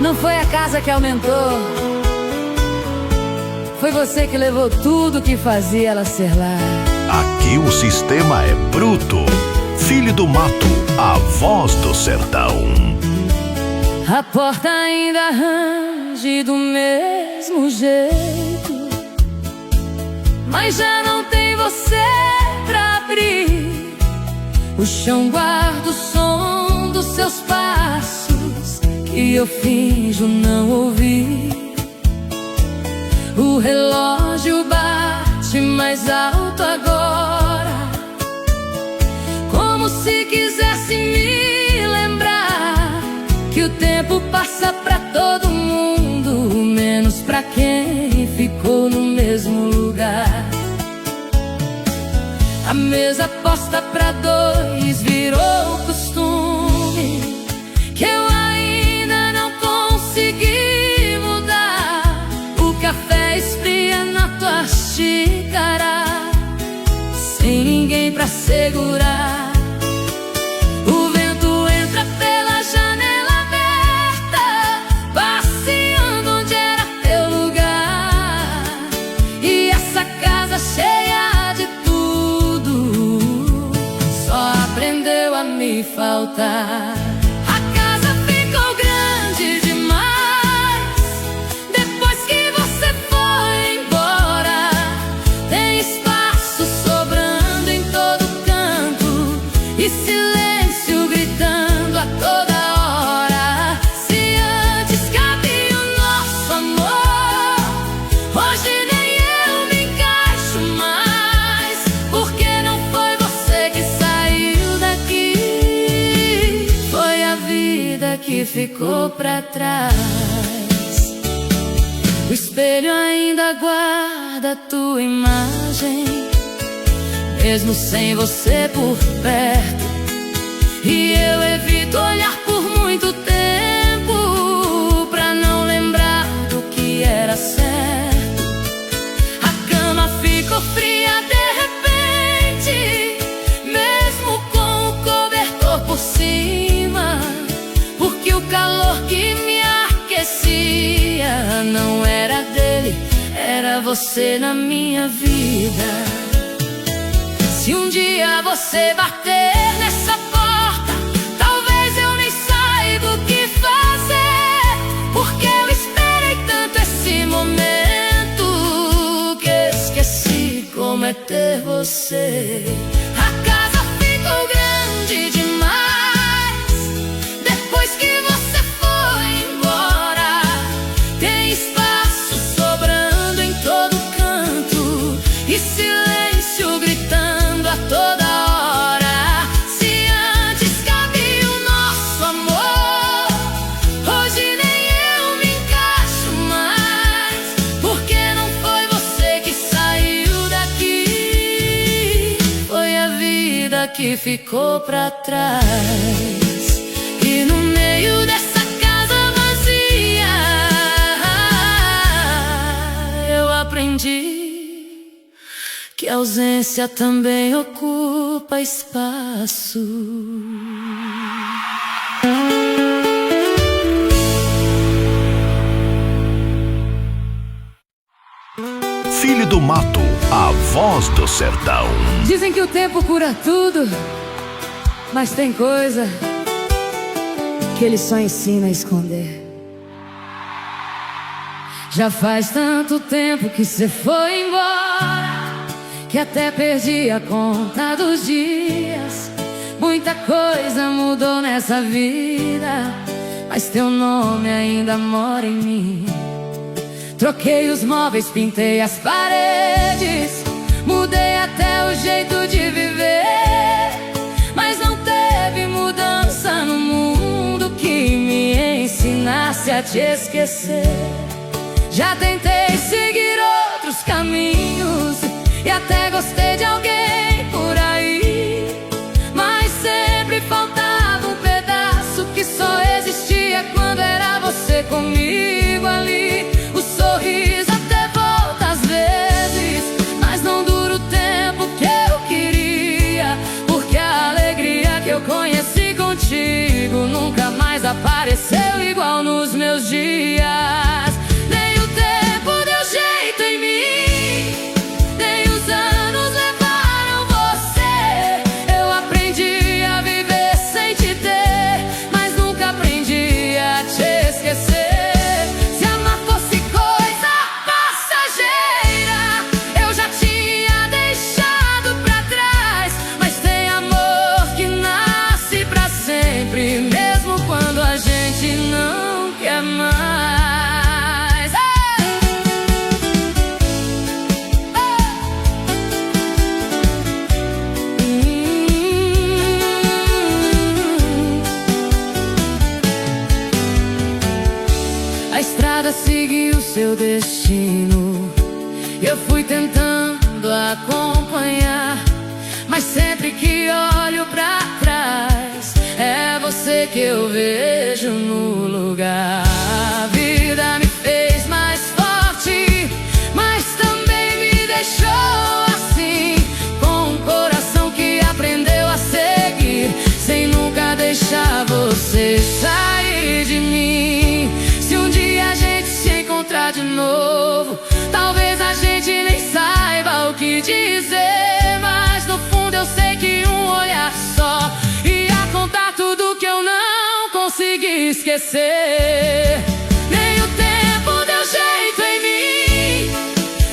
Não foi a casa que aumentou, foi você que levou tudo que fazia ela ser lá. Aqui o sistema é bruto. Filho do mato, a voz do sertão. A porta ainda range do mesmo jeito, mas já não tem você pra abrir. O chão guarda o som dos seus passos que eu finjo não ouvir. O relógio bate mais alto agora, como se quisesse me lembrar que o tempo passa pra todo mundo, menos pra quem ficou no mesmo lugar. A mesa posta pra dois virou costume que eu ainda não consegui mudar. O café esfria na tua xícara sem ninguém pra segurar. O vento entra pela janela aberta, passeando onde era teu lugar. E essa casa cheia de tudo só aprendeu a me faltar. A casa ficou grande demais depois que você foi embora. Tem espaço sobrando em todo canto e silêncio gritando a toda hora. Se antes cabia o nosso amor, hoje nem eu me encaixo mais. Porque não foi você que saiu daqui, foi a vida que ficou pra trás. O espelho ainda guarda tua imagem, mesmo sem você por perto. E eu evito olhar por muito tempo pra não lembrar do que era certo. A cama ficou fria de repente, mesmo com o cobertor por cima, porque o calor que me aquecia não era dele, era você na minha vida. Se um dia você bater nessa porta, talvez eu nem saiba o que fazer, porque eu esperei tanto esse momento que esqueci como é ter você. A casa ficou grande demais depois que você foi embora. Tem espaço sobrando em todo canto e silêncio gritando a toda hora. Se antes cabia o nosso amor, hoje nem eu me encaixo mais. Porque não foi você que saiu daqui, foi a vida que ficou pra trás. E no meio dessa casa vazia eu aprendi que a ausência também ocupa espaço. Filho do mato, a voz do sertão. Dizem que o tempo cura tudo, mas tem coisa que ele só ensina a esconder. Já faz tanto tempo que você foi embora que até perdi a conta dos dias. Muita coisa mudou nessa vida, mas teu nome ainda mora em mim. Troquei os móveis, pintei as paredes, mudei até o jeito de viver, mas não teve mudança no mundo que me ensinasse a te esquecer. Já tentei seguir outros caminhos e até gostei de alguém por aí, mas sempre faltava um pedaço que só existia quando era você comigo ali. O sorriso até volta às vezes, mas não dura o tempo que eu queria, porque a alegria que eu conheci contigo nunca mais apareceu igual mal nos meus dias. Nem o tempo deu jeito em mim, nem os anos levaram você. Eu aprendi a viver sem te ter, mas nunca aprendi a te esquecer. Se amar fosse coisa passageira, eu já tinha deixado pra trás. Mas tem amor que nasce pra sempre, mesmo quando a gente não quer mais. A estrada seguiu seu destino, eu fui tentando acompanhar, mas sempre que olho pra trás, é você que eu vejo no lugar. A vida me fez mais forte, mas também me deixou assim, com um coração que aprendeu a seguir, sem nunca deixar você sair de mim. Se um dia a gente se encontrar de novo, talvez a gente nem saiba o que dizer, mas no fundo eu sei que um olhar só ia contar tudo que eu não consegui esquecer. Nem o tempo deu jeito em mim,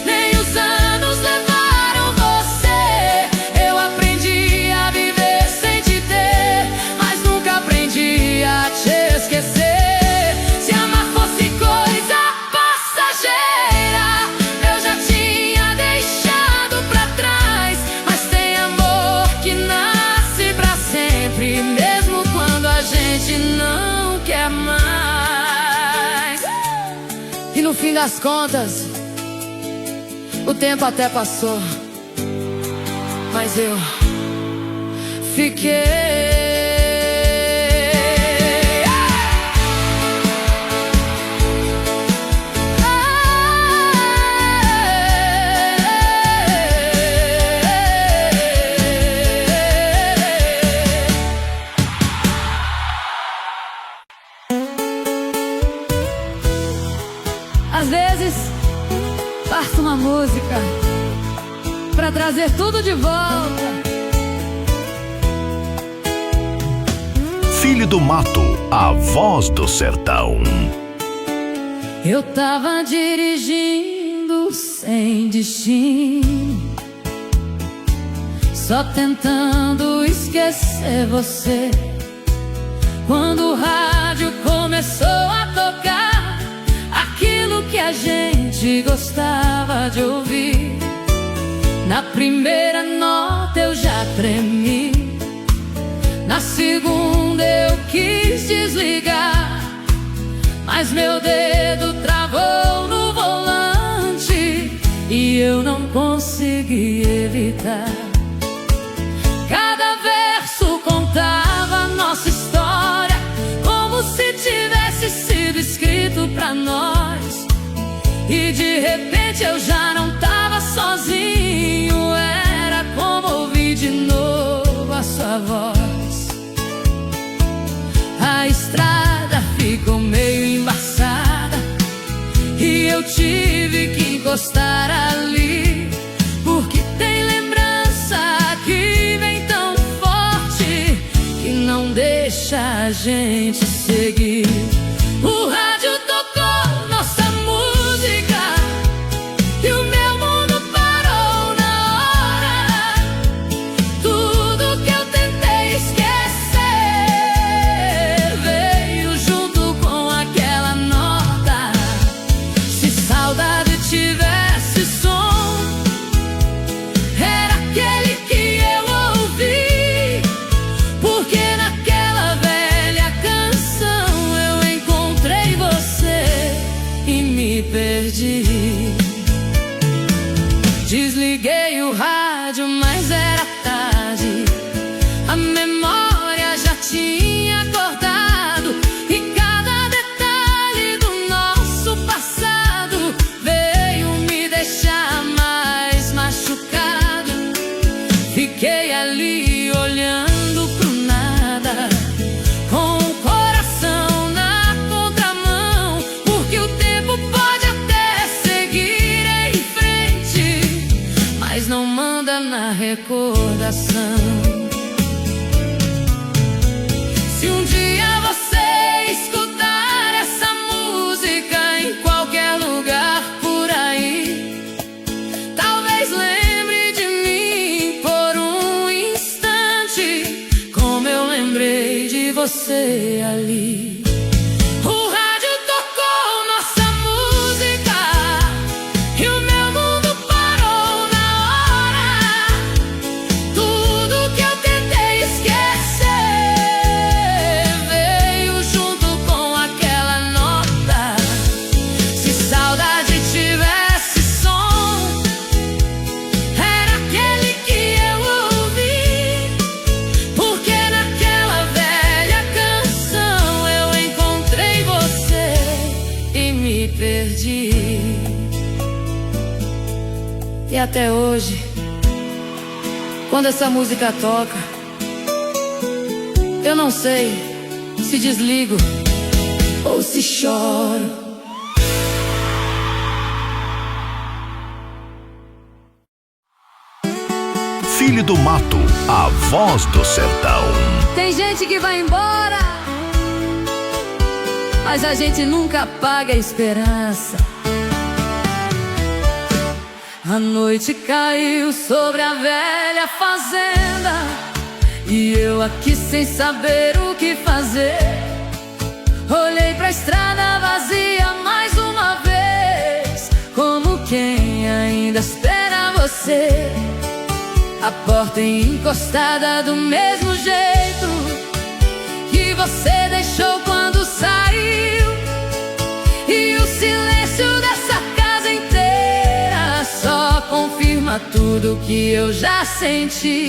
nem os anos levaram você. Eu aprendi a viver sem te ter, mas nunca aprendi a te esquecer. Se amar fosse coisa passageira, eu já tinha deixado pra trás. Mas tem amor que nasce pra sempre, mesmo quando a gente não quer mais. E no fim das contas, o tempo até passou, mas eu fiquei. Às vezes, faço uma música pra trazer tudo de volta. Filho do Mato, a voz do sertão. Eu tava dirigindo sem destino, só tentando esquecer você, quando o rádio começou a tocar aquilo que a gente gostava de ouvir. Na primeira nota eu já tremi, na segunda eu quis desligar, mas meu dedo travou no volante e eu não consegui evitar. Cada verso contava nossa história, como se tivesse sido escrito pra nós. E de repente eu já não tava sozinho, era como ouvir de novo a sua voz. A estrada ficou meio embaçada e eu tive que encostar ali, porque tem lembrança que vem tão forte que não deixa a gente seguir. O rádio tocou nossa música e o meu mundo parou na hora. Tudo que eu tentei esquecer veio junto com aquela nota. Se saudade tivesse som, era aquele que eu ouvi, porque naquela velha canção eu encontrei você e me perdi. Desliguei o rádio, mas era tarde, a memória já tinha acordado, e cada detalhe do nosso passado veio me deixar mais machucado. Fiquei ali olhando pro nada, com o coração na contramão. Se um dia você escutar essa música em qualquer lugar por aí, talvez lembre de mim por um instante, como eu lembrei de você ali. O rádio tocou nossa música e o meu mundo parou na hora. Tudo que eu tentei esquecer veio junto com aquela nota. Se saudade tivesse som, era aquele que eu ouvi, porque naquela velha canção eu encontrei você e me perdi. E até hoje, quando essa música toca, eu não sei se desligo ou se choro. Filho do Mato, a voz do sertão. Tem gente que vai embora, mas a gente nunca apaga a esperança. A noite caiu sobre a velha fazenda e eu aqui sem saber o que fazer. Olhei pra estrada vazia mais uma vez, como quem ainda espera você. A porta encostada do mesmo jeito que você deixou quando saiu, e o silêncio dessa casa inteira só confirma tudo que eu já senti.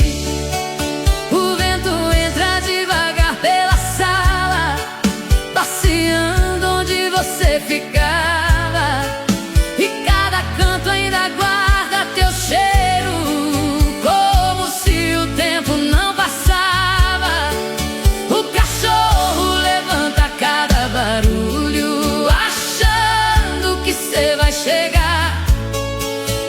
O vento entra devagar pela sala, passeando onde você ficava, e cada canto ainda guarda teu cheiro, como se o tempo não passava. O cachorro levanta cada barulho, achando que cê vai chegar,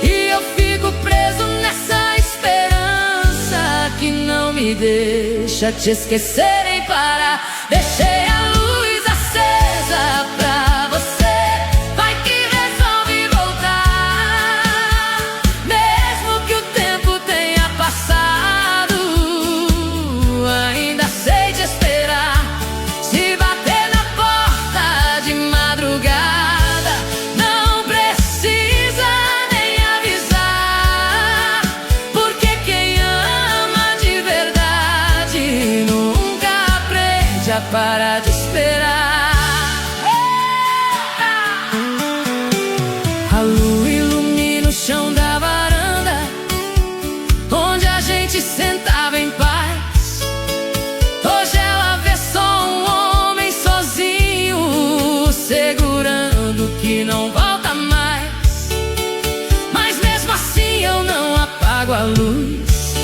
e eu fico preso nessa esperança que não me deixa te esquecer nem parar. Deixei a luz acesa pra você, vai que resolve voltar, mesmo que o tempo tenha passado. Ainda sei te esperar. Se bater na porta de madrugada, não precisa nem avisar, porque quem ama de verdade nunca aprende a parar de esperar. A lua ilumina o chão da varanda, onde a gente sentava em paz. Hoje ela vê só um homem sozinho, segurando que não volta mais. Mas mesmo assim eu não apago a luz,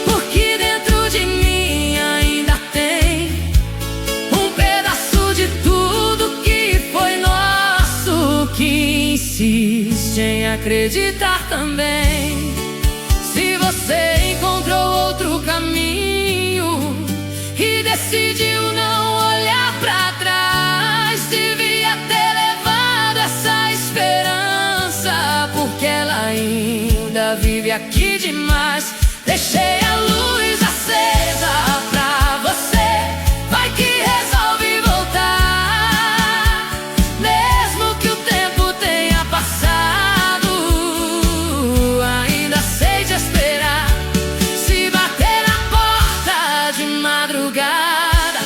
porque dentro de mim ainda tem um pedaço de tudo que foi nosso, que insiste em acreditar também. Se você encontrou outro caminho e decidiu não olhar pra trás, devia ter levado essa esperança, porque ela ainda vive aqui demais. Deixei a luz acesa pra você, vai que resolve voltar, mesmo que o tempo tenha passado. Ainda sei te esperar. Se bater na porta de madrugada,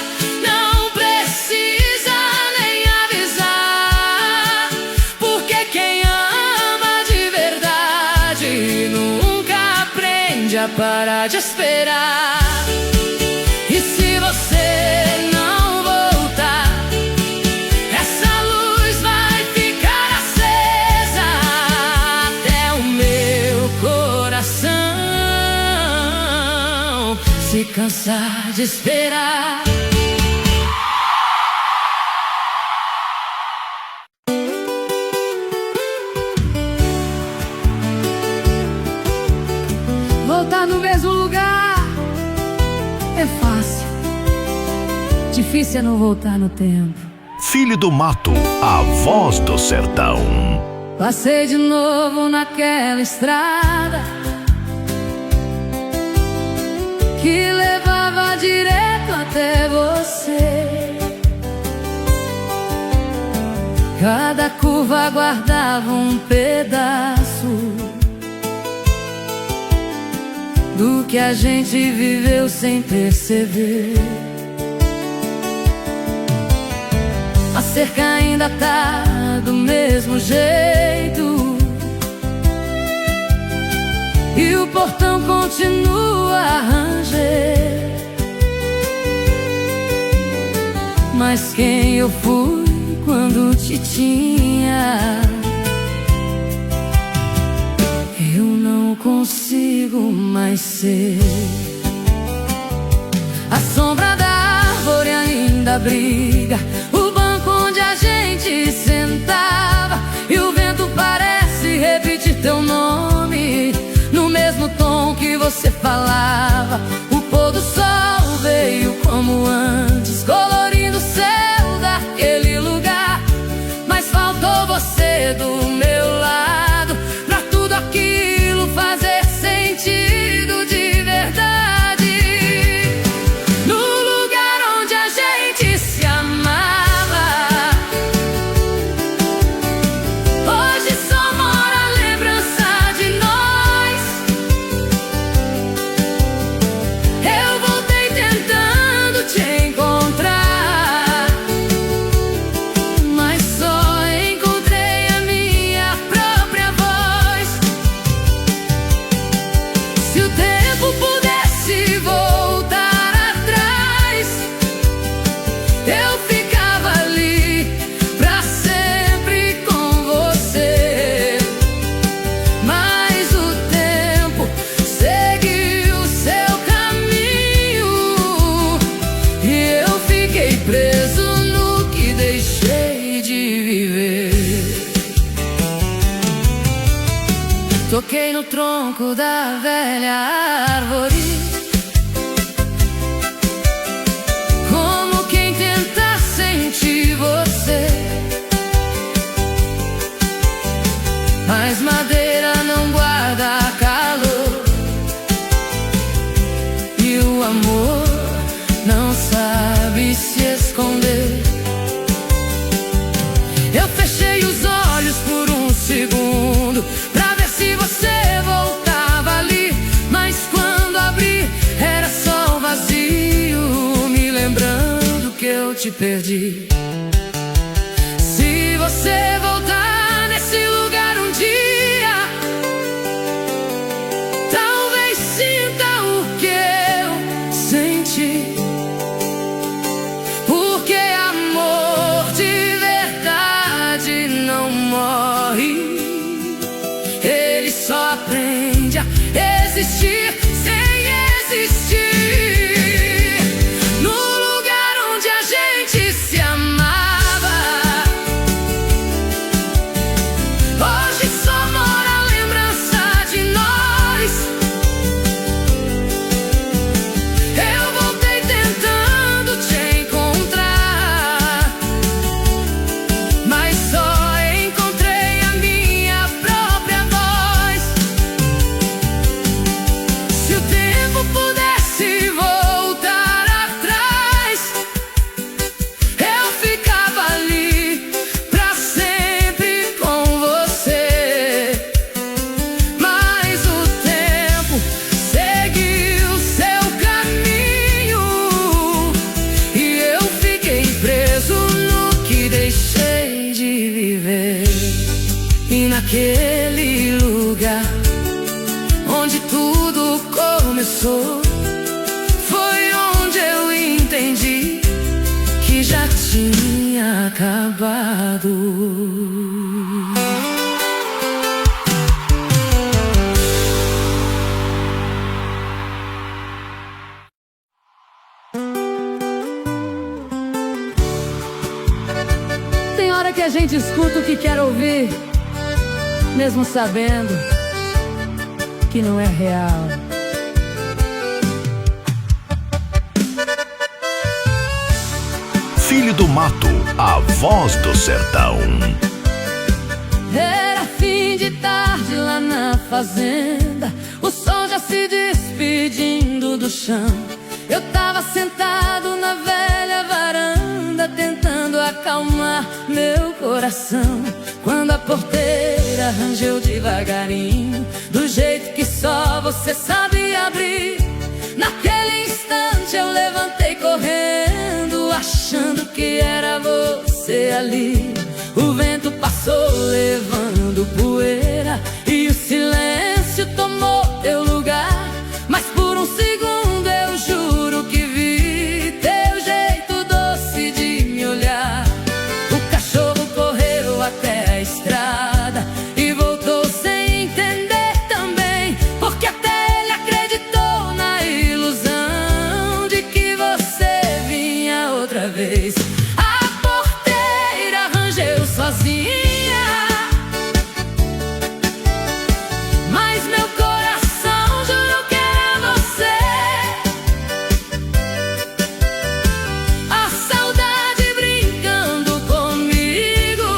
não precisa nem avisar, porque quem ama de verdade nunca aprende a parar de esperar. E se você não voltar, essa luz vai ficar acesa até o meu coração se cansar de esperar. Voltar no mesmo lugar é fácil, Difícil é não voltar no tempo. Filho do Mato, a voz do sertão. Passei de novo naquela estrada que levava direto até você. Cada curva guardava um pedaço do que a gente viveu sem perceber. A cerca ainda tá do mesmo jeito e o portão continua a ranger. Mas quem eu fui quando te tinha, eu não consigo mais ser. A sombra da árvore ainda briga, o banco onde a gente sentava, e o vento parece repetir teu nome no mesmo tom que você falava. O pôr do sol veio como antes, colorindo o céu daquele lugar, mas faltou você do meu lado pra tudo aquilo fazer sentido de verdade. No lugar onde a gente se amava, hoje só mora a lembrança de nós. Eu voltei tentando te encontrar, mas só encontrei a minha própria voz. Se o tempo pudesse voltar atrás, eu ficava ali pra sempre com você. Mas o tempo seguiu seu caminho e eu fiquei preso no que deixei de viver. Toquei no tronco da velha árvore, como quem tenta sentir você, mas madeira não guarda calor e o amor não sabe se esconder. Eu fechei os olhos por um segundo pra ver se você voltava ali, mas quando abri era só um vazio, me lembrando que eu te perdi. Se você voltar nesse lugar um dia, talvez sinta o que eu senti, porque amor de verdade não morre, ele só aprende a existir sem existir. No lugar onde a gente se amava, hoje só mora a lembrança de nós. Eu voltei tentando te encontrar, mas só encontrei a minha própria voz. Se o tempo pudesse voltar atrás, eu ficava ali pra sempre com você. Mas o tempo seguiu seu caminho e eu fiquei preso no que deixei de viver. E naquele lugar onde tudo começou, foi onde eu entendi que já tinha acabado. Tem hora que a gente escuta o que quer ouvir, mesmo sabendo que não é real. Filho do Mato, a voz do sertão. Era fim de tarde lá na fazenda, o sol já se despedindo do chão. Eu tava sentado na velha varanda, tentando acalmar meu coração, quando a porteira rangeu devagarinho, do jeito que só você sabe abrir. Naquele instante eu levantei correndo, achando que era você ali. O vento passou levando poeira e o silêncio tomou teu lugar. Mas por um segundo eu juro que vi teu jeito doce de me olhar. O cachorro correu até a estrada e voltou sem entender também, porque até ele acreditou na ilusão de que você vinha outra vez. A porteira rangeu sozinha, mas meu coração jurou que era você. A saudade brincando comigo,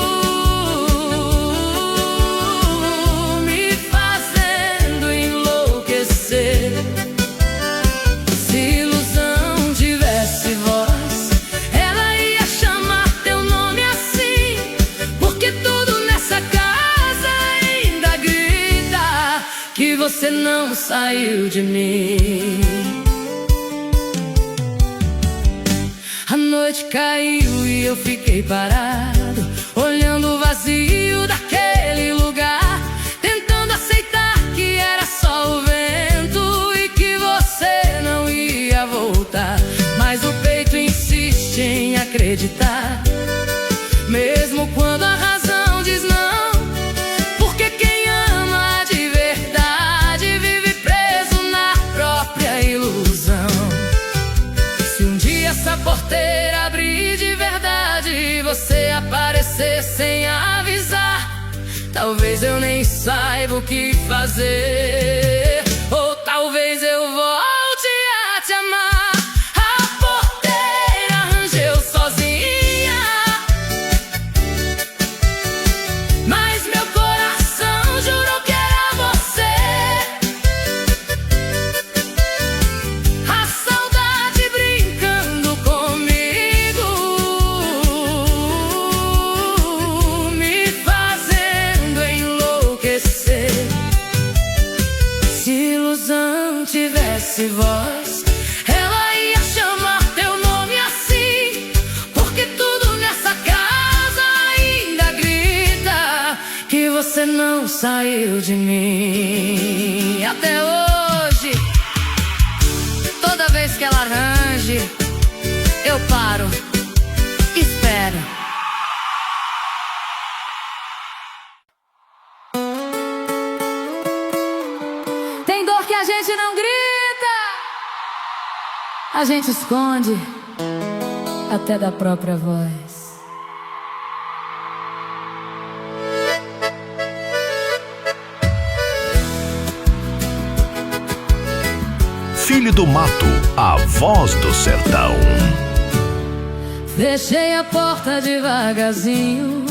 me fazendo enlouquecer. Se ilusão tivesse voz, ela ia chamar teu nome assim, porque tudo nessa casa ainda grita que você não saiu de mim. A noite caiu e eu fiquei parado, olhando o vazio daquele lugar, tentando aceitar que era só o vento e que você não ia voltar. Mas o peito insiste em acreditar, mesmo quando a razão diz não, porque quem ama de verdade vive preso na própria ilusão. Se um dia essa porteira abrir de verdade e você aparecer sem avisar, talvez eu nem saiba o que fazer, ou talvez eu volte a te amar. A porteira rangeu sozinha, mas meu coração jurou que era você. A saudade brincando comigo, me fazendo enlouquecer. Se ilusão tivesse voz, ela ia chamar teu nome assim, porque tudo nessa casa ainda grita que você não saiu de mim. Até hoje, toda vez que ela range, eu paro, espero. Tem dor que a gente não grita, a gente esconde até da própria voz. Filho do Mato, a voz do sertão. Fechei a porta devagarzinho,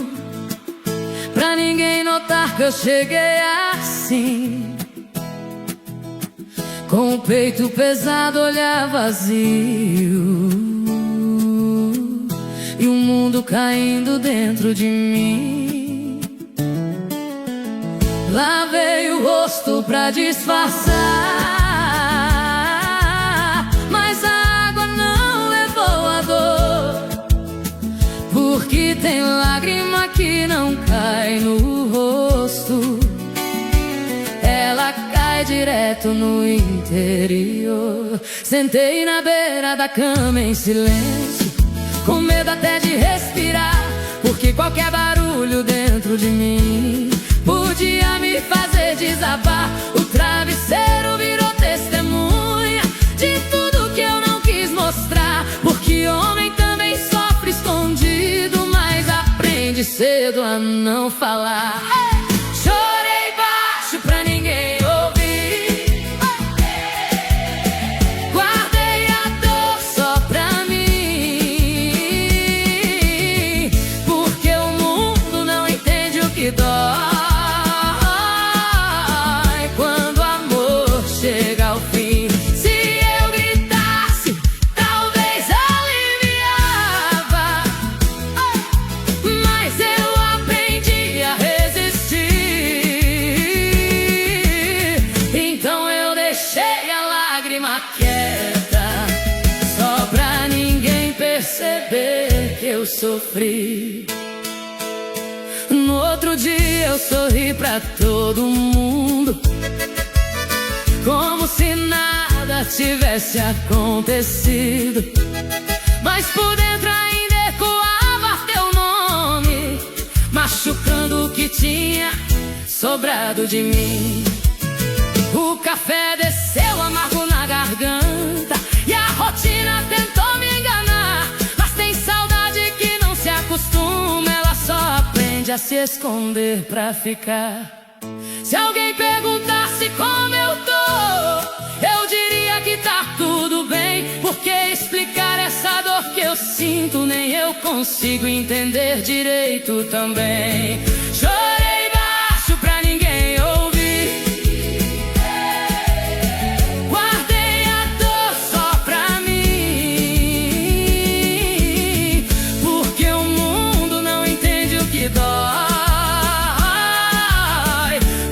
pra ninguém notar que eu cheguei assim, com o peito pesado, olhar vazio e o mundo caindo dentro de mim. Lavei o rosto pra disfarçar, mas a água não levou a dor, porque tem lágrima que não cai no rosto, ela cai direto no interior. Sentei na beira da cama em silêncio, com medo até de respirar, porque qualquer barulho dentro de mim podia me fazer desabar. O travesseiro virou testemunha de tudo que eu não quis mostrar, porque homem também sofre escondido, mas aprende cedo a não falar. Chorei baixo pra ninguém ouvir, guardei a dor só pra mim. eu sofri. No outro dia eu sorri pra todo mundo, como se nada tivesse acontecido. Mas por dentro ainda ecoava teu nome, machucando o que tinha sobrado de mim. O café desceu amargo na garganta e a rotina tentou me enganar. Mas tem saudade que não se acostuma, ela só aprende a se esconder pra ficar. Se alguém perguntasse como eu tô, eu diria que tá tudo bem, porque explicar essa dor que eu sinto nem eu consigo entender direito também. Chorei baixo pra ninguém ouvir, guardei a dor só pra mim, porque o mundo não entende o que dói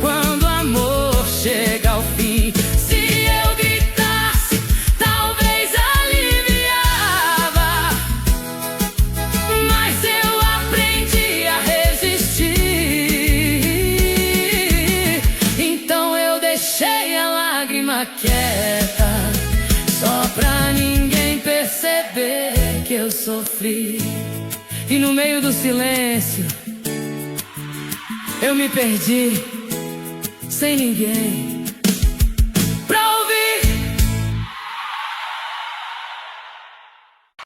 quando o amor chega ao fim. Se eu gritasse, talvez aliviava, mas eu aprendi a resistir. Então eu deixei a lágrima quieta, só pra ninguém perceber que eu sofri. E no meio do silêncio eu me perdi, sem ninguém